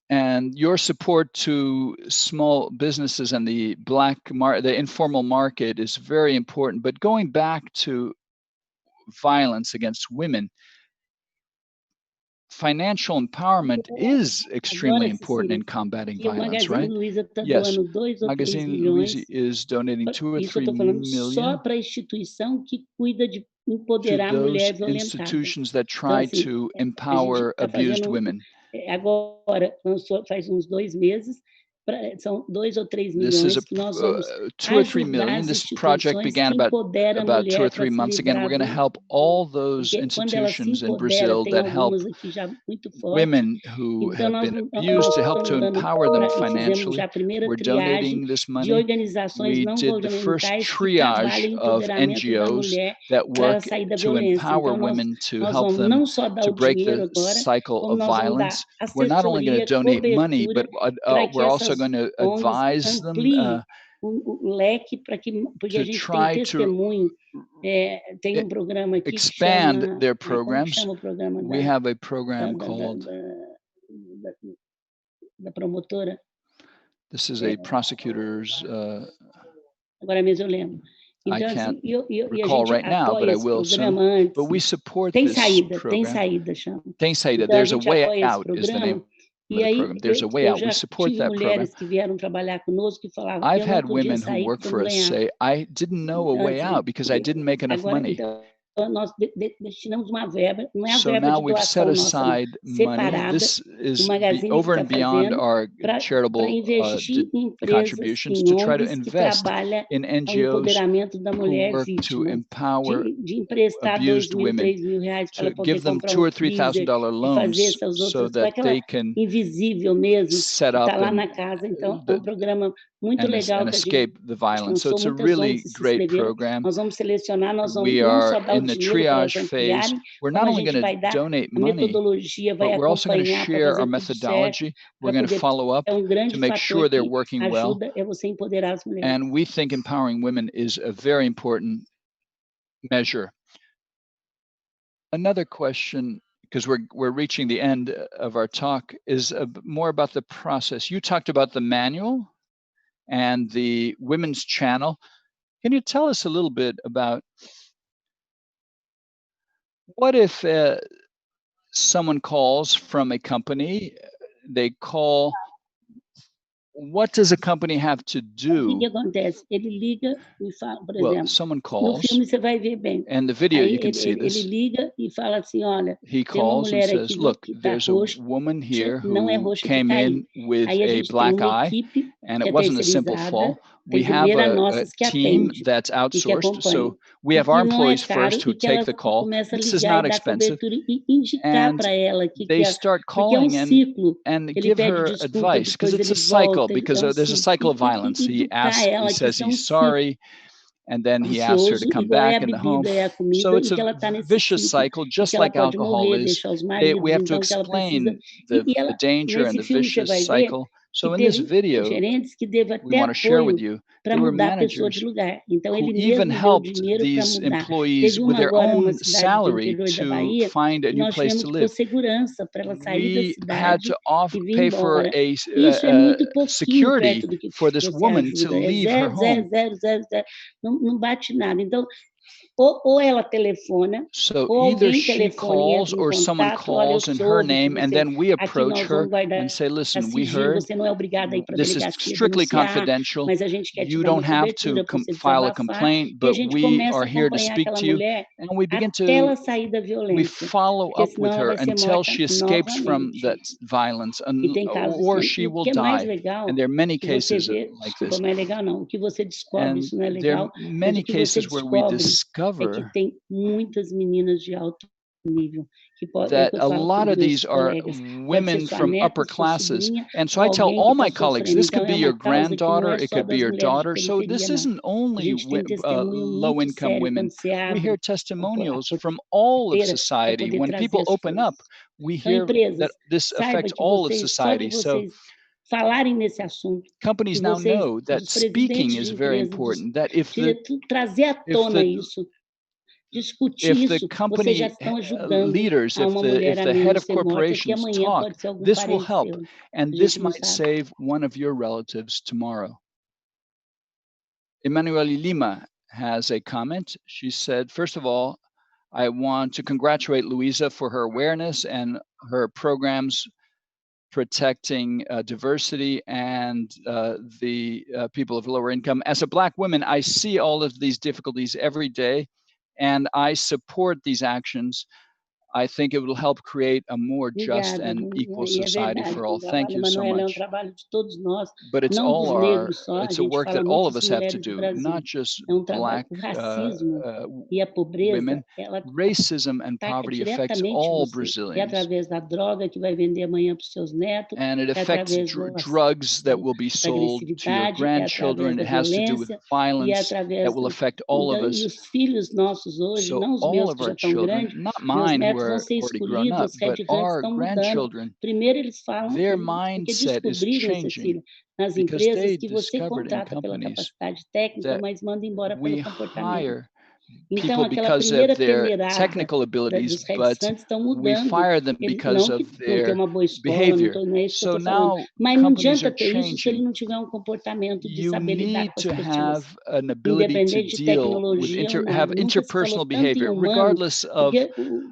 And your support to small businesses and the the informal market is very important. But going back to violence against women, financial empowerment is extremely Agora, important Cecília, in combating que o violence, Magazine right? Luiza está Yes. doando 2 ou 3 Magazine Luiza milhões. is donating 2 or Isso eu 3 estou falando só million para a instituição que cuida de to empoderar a mulher those violentada. institutions that Então, try assim, to a gente empower está abused fazendo women. agora, lançou faz uns 2 meses, são 2 ou 3 This is milhões que nós vamos 2 or 3 ajudar million. as This project instituições began que empoderam a about 2 or mulher 3 para se months. Again, we're livrar going to do... help all those Porque quando ela se institutions in empodera, Brazil tem that help algumas aqui já muito fortes. women who Então, have nós been abused, to help to estamos dando empower them e fizemos já financially. a primeira We're triagem donating this de money. organizações We não did the first governamentais que triage trabalham em of empoderamento da NGOs mulher that para ela work sair da to violência. empower Então, women to nós help vamos them não só dar to o break dinheiro the agora, cycle como of nós vamos dar violence. We're not only going to assessoria, donate money, cobertura, but para que we're also essas going to ONGs advise them ampliem o leque, porque a to gente tem try to testemunho. Tem um programa aqui que expand chama... their Como que programs. chama o programa We have a program called... da promotora? This is a prosecutor's... Agora mesmo eu lembro. I Então, can't assim, e a recall gente right now, but apoia I esse will programa soon. antes. But we support Tem this program. saída, chama. Tem saída. Então, a There's a gente way apoia esse out is the name programa. of E the aí, program. There's a way eu out. We já support tive that program. mulheres que vieram trabalhar conosco que falavam, I've eu não had podia women who sair work porque eu for não us ganhava. say, I didn't know a Então, way assim, out because I didn't make enough agora, money. então, nós destinamos uma verba, não é a So verba now de we've set doação nossa, não, aside money. separada, This o is Magazine que over está and beyond fazendo, our para charitable investir em empresas, contributions em to try to ONGs que invest trabalham in ao NGOs empoderamento da who mulher work to vítima, empower de emprestar abused 2.000, women, 3.000 reais para to ela poder give them comprar $2,000 or freezer $3,000 e fazer loans essas so outras, para that aquela they can invisível mesmo, set que está up lá and na casa. Então, é um programa Muito and legal que a gente escape the violence. So lançou, it's a muitas really ONGs se great inscreveram. program. Nós vamos selecionar, nós vamos We não are só dar o in the dinheiro para elas triage phase. ampliarem, We're como not a only gente going to vai dar donate a money, metodologia, vai but we're also going to acompanhar para share our fazer tudo certo, methodology. We're para going to poder. follow up É to grande make fator sure they're que working well. ajuda é você empoderar as mulheres. And we think empowering women is a very important measure. Another question, because we're reaching the end of our talk, is more about the process. You talked about the manual and the women's channel. Can you tell us a little bit about what if someone calls from a company, they call, what does a company have to O que do? acontece? Ele liga e fala, por Well, exemplo, someone no calls, filme você vai ver bem. and the video Aí you can see ele this. liga e fala assim, olha, He tem uma calls and mulher says, aqui look, que está there's a roxa, woman here não é who roxa de came cair. in with Aí a a gente tem black uma eye, equipe and que it é wasn't a simple terceirizada, fall. We tem have primeiro a a nossas que team atende that's e que outsourced. acompanha. So we E have our que não é employees first caro who e que take ela the call. começa a This is ligar not e dar expensive. cobertura e indicar And para ela they start porque é calling ciclo. and Ele give pede her desculpa, advice, because depois it's a ele cycle, volta, because there's a ciclo. cycle of violence. He Educar ela que says isso é he's ciclo sorry, and then he asks her to vicioso, come igual é back a in the home. bebida, é a So comida, it's e que a ela está nesse vicious ciclo, cycle, e just que ela like pode alcohol morrer, is. deixar os maridos, We have to então que ela precisa. explain the ela, danger and nesse the filme você vicious vai ver cycle. que So in this teve video, gerentes que teve we até want to share with apoio you, para there were mudar a pessoa de managers lugar. Então who ele even mesmo deu helped dinheiro para these mudar. employees Teve with uma their agora numa own cidade do salary interior da to Bahia, find a que new nós place tivemos to que pôr live. segurança para ela sair da We had cidade to e vir pay for embora. a Isso é muito pouquinho security perto do que for this você woman to ajuda. É leave her home. zero, não bate nada. Então, ou ela telefona, So ou either alguém she telefona e calls entra em or someone contato, olha, eu calls in her soube que name, and você, then we aqui approach nós vamos her guardar and say, listen, we sigilo, heard você não é obrigada a ir para a this is delegacia strictly denunciar, confidential. mas a gente quer te You dar uma don't have to cobertura para você file a desabafar, complaint, e a but gente we começa are a here to acompanhar speak aquela to you. mulher And we begin até ela to, sair da we violência, follow porque up with senão ela her vai ser until morta she escapes from novamente. that violence, E tem casos or assim. she E o will que é mais die. legal, And there are many que você cases vê, like desculpa, this. mas é legal não, o que você descobre, And isso não é there are legal, mas many o que você cases where we descobre é que discover tem muitas meninas de alto nível, que é o that que eu a falo para lot os of meus these are colegas, pode ser women sua from neta, upper sua classes. sobrinha, And so ou I tell alguém que all está my colleagues, sofrendo. this Então could é be your uma causa que não granddaughter, é it só could be das your mulheres de daughter. So this periferia, não. isn't A only gente tem testemunho low muito income sério women. quando você We abre hear a testimonials from all of porteira para society. poder When trazer people as open up, coisas. we Então, hear that empresas, this saiba affects que all of vocês, só de society. So vocês falarem nesse assunto, companies que now vocês, know that os speaking presidentes de is very empresas, important, that trazer à if tona isso, discutir the isso, vocês já company estão ajudando leaders, a uma mulher if a the head menos of ser morta, que corporations amanhã talk, pode ser algum this will parente help, seu. and A this gente não might sabe. save one of your relatives tomorrow. Manuellilima has a comment. She said, first of all, I want to congratulate Luiza for her awareness and her programs protecting diversity and the people of lower income. As a Black woman, I see all of these difficulties every day, and I support these actions. I think it will help create a more just Obrigada, and equal e é society verdade, for o all. Thank trabalho you so Manuela é um much. trabalho de todos nós, But it's não dos negros só, a it's a gente work fala that all muito of das us have to mulheres do do, Brasil. not just É um trabalho, Black o racismo e a women. pobreza, ela Racism and ataca poverty affects diretamente all você. É Brazilians. através da droga que vai vender amanhã para os seus netos, And it é affects através drugs that will be da sold to your agressividade, é através grandchildren. da It has to do with violência e é violence that através will affect all of então, e us. os filhos nossos hoje, So não os all meus of que our já estão children, grandes, not meus mine who netos vão are ser already grown excluídos, up, os but headhunts our estão mudando. grandchildren, Primeiro eles falam, their porque mindset is descobriram, changing Cecília, nas because empresas they que você discovered in contrata pela companies capacidade técnica, that mas manda embora pelo we comportamento. hire Então, people aquela because of primeira their peneirada technical abilities, dos but headhunts estão we mudando. fire them because Não of que não tem their uma boa escola, behavior. não é isso que eu So estou falando. now Mas não companies adianta are ter isso se ele changing. não tiver um comportamento de You saber lidar need com as to pessoas. have an ability to Independente de deal with tecnologia ou não. have Nunca se falou interpersonal tanto em behavior, humano, regardless of porque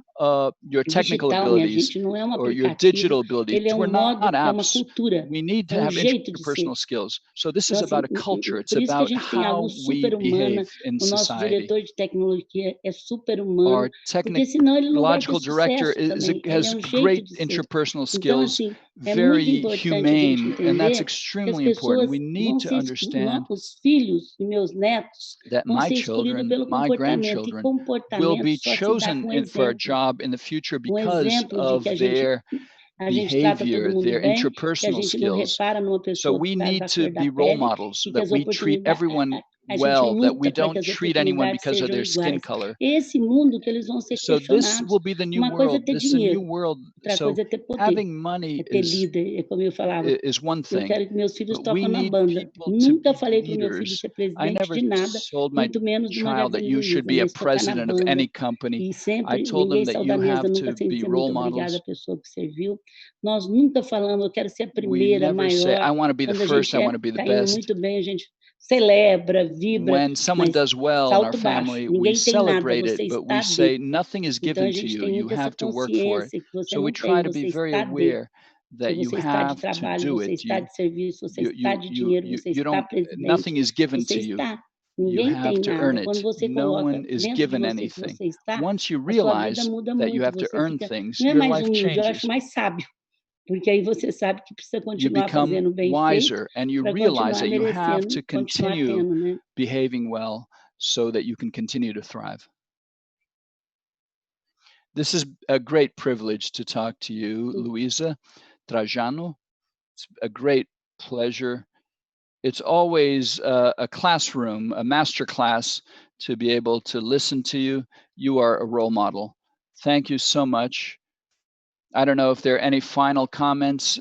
your o technical digital, minha abilities gente, não é um or your aplicativo, digital abilities. ele é We're um not modo, é uma apps. cultura, We need to é um have jeito de ser. interpersonal skills. So this Então, is assim, about a culture. It's por isso que a about gente tem a how luz we super-humana, behave in o nosso society. diretor de tecnologia é super-humano, Our porque senão ele não vai ter technological director sucesso também, ele é has um jeito great de ser. interpersonal Então, skills, assim, é muito very importante a gente humane, and that's entender que as extremely pessoas important. We need vão to ser, understand os filhos e meus netos that vão my ser escolhidos children, pelo my comportamento, e grandchildren will comportamento be só se dá chosen com for a exemplo. job in the future Um because exemplo de of que a gente, their A gente trata todo behavior, mundo their bem, que a interpersonal gente não skills. repara numa So pessoa que we está need da to cor da be role pele models, e que that as we treat oportunidades everyone a gente well, that we luta para que don't as treat anyone oportunidades because of sejam their skin iguais. color. Esse mundo que eles vão ser So this questionados. will be the new Uma coisa é world. ter This is a new dinheiro, world. outra So coisa é ter poder, having money é ter líder, é como eu falava. is one Eu thing, quero que meus filhos but we toquem na need banda. people to Nunca be falei para o meu filho leaders. ser I presidente never de nada, told my muito menos do child that Magazine you should Luiza, be a mas tocar na president of banda. any company. E I sempre, told them ninguém that saiu you da mesa have nunca to sem be dizer role muito obrigada à models. pessoa que serviu. Nós nunca falamos, eu quero ser a We primeira, never say, maior. I want to be the Quando a first, gente I want to be the tá indo best. muito bem, a gente celebra, vibra, When someone mas does well in our salto baixo. family, we Ninguém tem nada, celebrate você it, but we está say dentro. nothing is Então a given to gente you. tem You muito essa have to work for it. consciência que você So we não try tem, to be você very está dentro. aware Que that you você está de have to trabalho, do você it. está de serviço, você You, está you, de you, dinheiro, you, você you está don't, presidente, nothing is given você to you. está. You Ninguém have tem to earn nada. it. Quando você No coloca one is dentro de given você que anything. você está, Once you a sua vida realize muda that you muito. have to Você earn fica, things, não é your mais life humilde, eu changes. acho mais sábio, porque aí você sabe que precisa You continuar become fazendo bem feito wiser and you para realize continuar that you have merecendo, to continuar continue tendo, né? behaving well so that you can continue to thrive. This is a great privilege to talk to you, Luiza Trajano. It's a great pleasure. It's always a classroom, a master class to be able to listen to you. You are a role model. Thank you so much. I don't know if there are any final comments.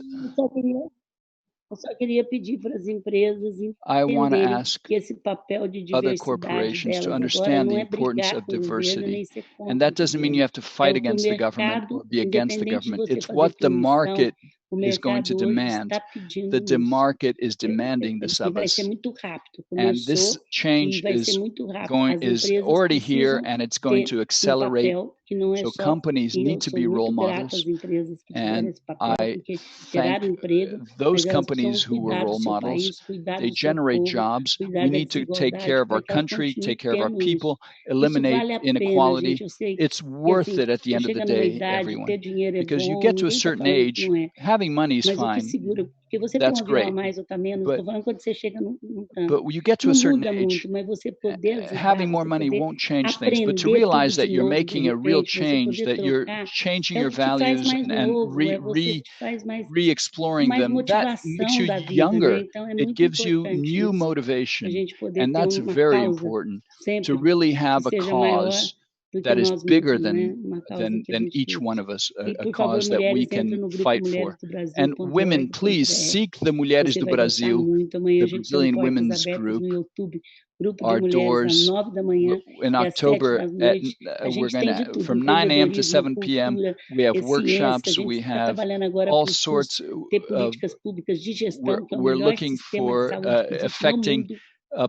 Eu só queria pedir para as empresas I want to entenderem ask que esse papel de other diversidade corporations to delas agora understand não the é importance brigar of com o governo nem diversity. ser And contra o that doesn't mean governo. you have to É fight o que o against the government or mercado, be against the independente de government. você It's fazer what the permissão, market o is going to mercado hoje demand. está pedindo The isso. market is demanding this E of vai ser us. muito rápido. And this Começou e change vai ser is muito rápido. As is empresas already here precisam and it's going ter to accelerate. papel que não é So só. companies E eu need to sou be role muito grata às models. empresas que tiveram And esse papel, I porque thank geraram emprego, those mas elas precisam companies who were cuidar do role seu models. país, cuidar They do seu generate povo, jobs. cuidar We da need to take care desigualdade, of our para que elas country, continuem take care of our tendo isso. people, Isso eliminate vale a pena, inequality. gente. Eu sei It's que, worth assim, it at the você end of the chega numa day, idade, everyone. ter dinheiro é Because you bom, get to a ninguém está certain falando que age, não é. having money is Mas o que fine. segura, porque você ter That's um avião a great. mais ou tá menos, But estou falando quando você chega num tanto. But you get to Não a certain muda age, muito, mas você poder having ajudar, more você money poder won't change things, but to aprender tudo realize de that you're novo, de making a real repente, você change, poder that you're trocar, changing é o your que te faz values mais and novo, é você que te faz mais, com re-exploring mais them, that makes motivação you da vida, né? younger. Então é It muito gives you importante new isso, a motivation. gente poder And ter that's uma very causa important, to sempre really que have a seja maior cause do que that is nós bigger mesmos, né? Uma causa que a than gente each one of us, e a por favor, cause that we mulheres, entrem can no grupo fight for. Mulheres do And women, please Brasil.org.br. seek the Mulheres Você do vai gostar Brasil, muito. Amanhã the a gente tem Brazilian portas Women's abertas Group. no YouTube, grupo de Our mulheres às doors 9 da manhã in e às 7 October da at noite. A we're gente tem de going to tudo, from 9 a.m. to empreendedorismo, 7 p.m. cultura, We have ciência. A workshops. gente We está have trabalhando agora all para o SUS sorts ter of. políticas públicas de gestão, que é o We're melhor looking sistema de for saúde que existe no affecting mundo,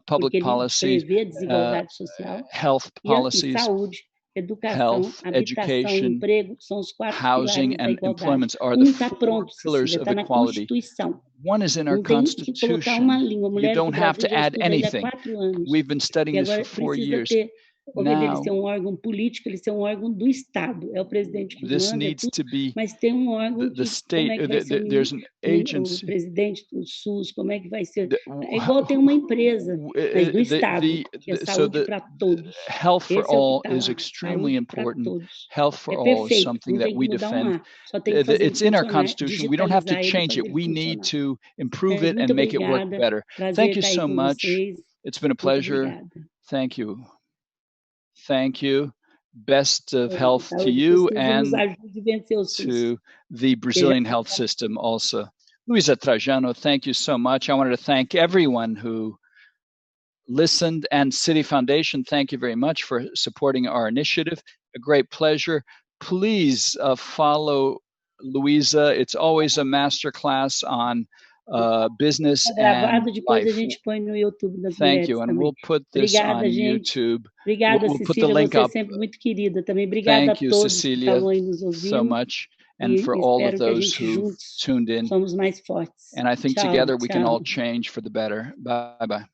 public porque ele policies, prevê a desigualdade social. health E policies, saúde, educação, health, habitação, education, emprego, são os 4 housing, pilares da and igualdade. employment are the Está 4 pronto, pillars Cecília, of está na equality. Constituição. One is in our Não tem que colocar Constitution. uma língua. You Mulheres do don't have Brasil to já add estuda ele há anything. 4 anos. We've been studying E this agora for 4 precisa years. ter, ao invés dele Now, ser um órgão político, ele ser um órgão do Estado. É o presidente que this manda, needs to be mas tem um órgão the que, state. como é que vai ser There's an o agency. presidente do SUS, como é que vai ser. É igual ter uma empresa, mas do Estado, que é saúde para todos. Health for Esse é o que all está is lá, extremely saúde para important. todos. Health for É all is perfeito, something não that tem que we mudar um defend. A, só tem que fazer ele It's in our funcionar, Constitution. We don't have to digitalizar ele, change fazer it. ele We need funcionar. to improve Mas it muito and make it work obrigada, better. prazer Thank you estar aí so com much. vocês. It's been a Muito pleasure. obrigada. Thank you. Thank you. Best of health to Saúde, you que nos and ajude a vencer o SUS. to the Brazilian health system also. Luiza Trajano, thank you so much. I wanted to thank everyone who listened, and City Foundation, thank you very much for supporting our initiative. A great pleasure. Please follow Luiza. It's always a master class on business and depois life. a gente põe no YouTube das Thank you, mulheres and também. we'll put this Obrigada, on gente. YouTube. Obrigada, We'll put the Cecília, link você é up. sempre muito querida também. Obrigada Thank a you, todos que Cecilia, estavam aí nos so ouvindo. much, and for E all of espero que a those gente who juntos tuned in. somos mais fortes. And I think Tchau, together we can all tchau. change for the better. Bye-bye.